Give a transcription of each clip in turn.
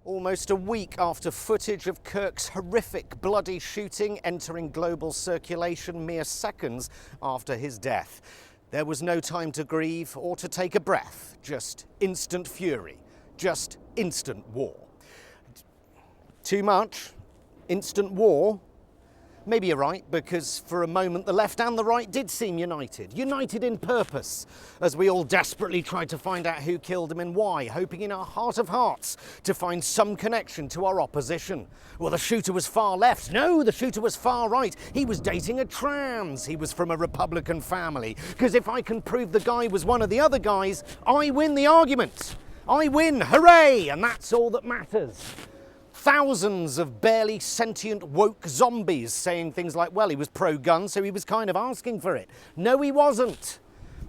Almost a week after footage of Kirk's horrific bloody shooting entering global circulation mere seconds after his death. There was no time to grieve or to take a breath, just instant fury, just instant war. Too much? Instant war? Maybe you're right, because for a moment the left and the right did seem united. United in purpose, as we all desperately tried to find out who killed him and why, hoping in our heart of hearts to find some connection to our opposition. Well, the shooter was far left. No, the shooter was far right. He was dating a trans. He was from a Republican family. Because if I can prove the guy was one of the other guys, I win the argument. I win, hooray! And that's all that matters. Thousands of barely sentient woke zombies saying things like, well, he was pro-gun, so he was kind of asking for it. No, he wasn't.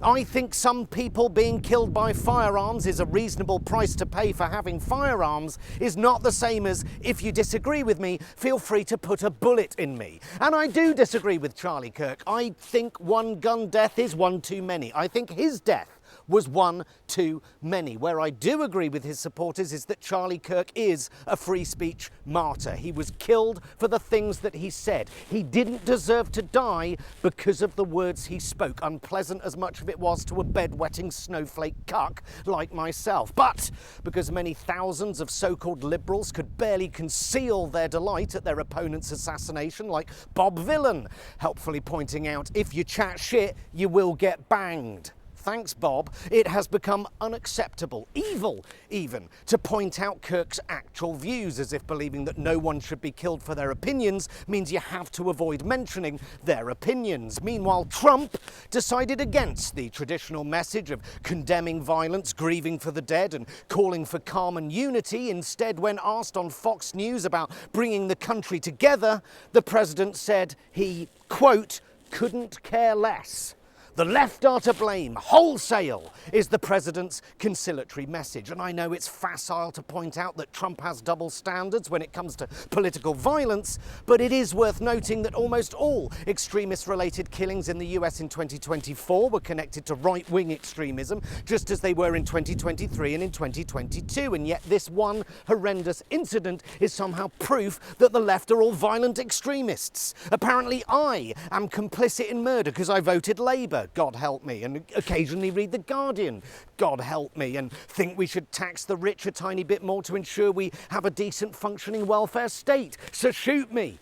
I think some people being killed by firearms is a reasonable price to pay for having firearms is not the same as, if you disagree with me, feel free to put a bullet in me. And I do disagree with Charlie Kirk. I think one gun death is one too many. I think his death was one too many. Where I do agree with his supporters is that Charlie Kirk is a free speech martyr. He was killed for the things that he said. He didn't deserve to die because of the words he spoke, unpleasant as much of it was to a bedwetting snowflake cuck like myself. But because many thousands of so-called liberals could barely conceal their delight at their opponent's assassination, like Bob Villan, helpfully pointing out, if you chat shit, you will get banged. Thanks, Bob. It has become unacceptable, evil even, to point out Kirk's actual views, as if believing that no one should be killed for their opinions means you have to avoid mentioning their opinions. Meanwhile, Trump decided against the traditional message of condemning violence, grieving for the dead, and calling for calm and unity. Instead, when asked on Fox News about bringing the country together, the president said he, quote, couldn't care less. The left are to blame, wholesale, is the president's conciliatory message. And I know it's facile to point out that Trump has double standards when it comes to political violence, but it is worth noting that almost all extremist-related killings in the US in 2024 were connected to right-wing extremism, just as they were in 2023 and in 2022. And yet this one horrendous incident is somehow proof that the left are all violent extremists. Apparently I am complicit in murder because I voted Labour. God help me, and occasionally read The Guardian, God help me, and think we should tax the rich a tiny bit more to ensure we have a decent functioning welfare state. So shoot me.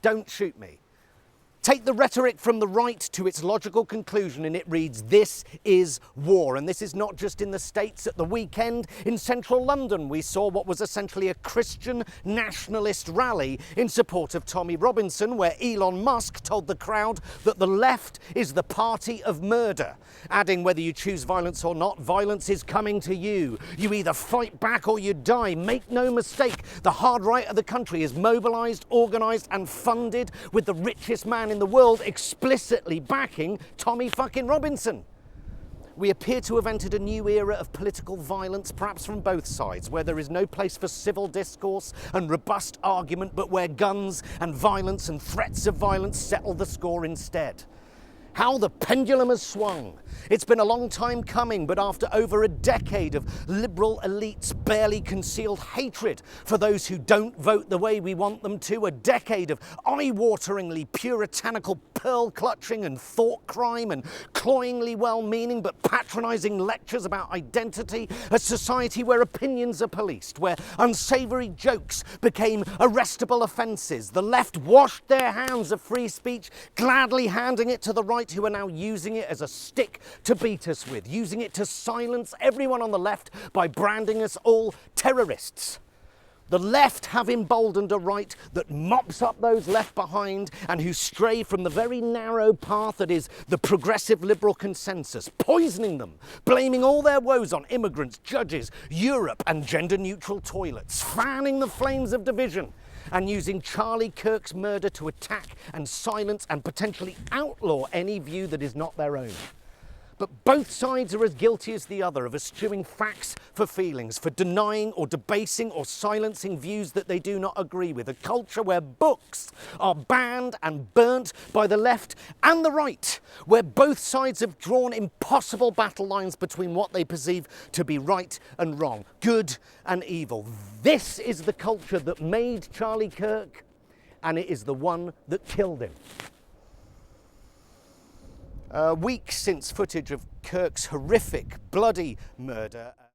Don't shoot me. Take the rhetoric from the right to its logical conclusion and it reads, this is war. And this is not just in the States. At the weekend in central London, we saw what was essentially a Christian nationalist rally in support of Tommy Robinson, where Elon Musk told the crowd that the left is the party of murder, adding, whether you choose violence or not, violence is coming to you. You either fight back or you die. Make no mistake, the hard right of the country is mobilised, organised and funded, with the richest man in the world explicitly backing Tommy fucking Robinson. We appear to have entered a new era of political violence, perhaps from both sides, where there is no place for civil discourse and robust argument, but where guns and violence and threats of violence settle the score instead. How the pendulum has swung. It's been a long time coming, but after over a decade of liberal elites' barely concealed hatred for those who don't vote the way we want them to, a decade of eye-wateringly puritanical pearl-clutching and thought crime and cloyingly well-meaning but patronising lectures about identity, a society where opinions are policed, where unsavoury jokes became arrestable offences, the left washed their hands of free speech, gladly handing it to the right, who are now using it as a stick to beat us with, using it to silence everyone on the left by branding us all terrorists. The left have emboldened a right that mops up those left behind and who stray from the very narrow path that is the progressive liberal consensus, poisoning them, blaming all their woes on immigrants, judges, Europe and gender-neutral toilets, fanning the flames of division, and using Charlie Kirk's murder to attack and silence and potentially outlaw any view that is not their own. But both sides are as guilty as the other of eschewing facts for feelings, for denying or debasing or silencing views that they do not agree with. A culture where books are banned and burnt by the left and the right, where both sides have drawn impossible battle lines between what they perceive to be right and wrong, good and evil. This is the culture that made Charlie Kirk, and it is the one that killed him. Weeks since footage of Kirk's horrific, bloody murder.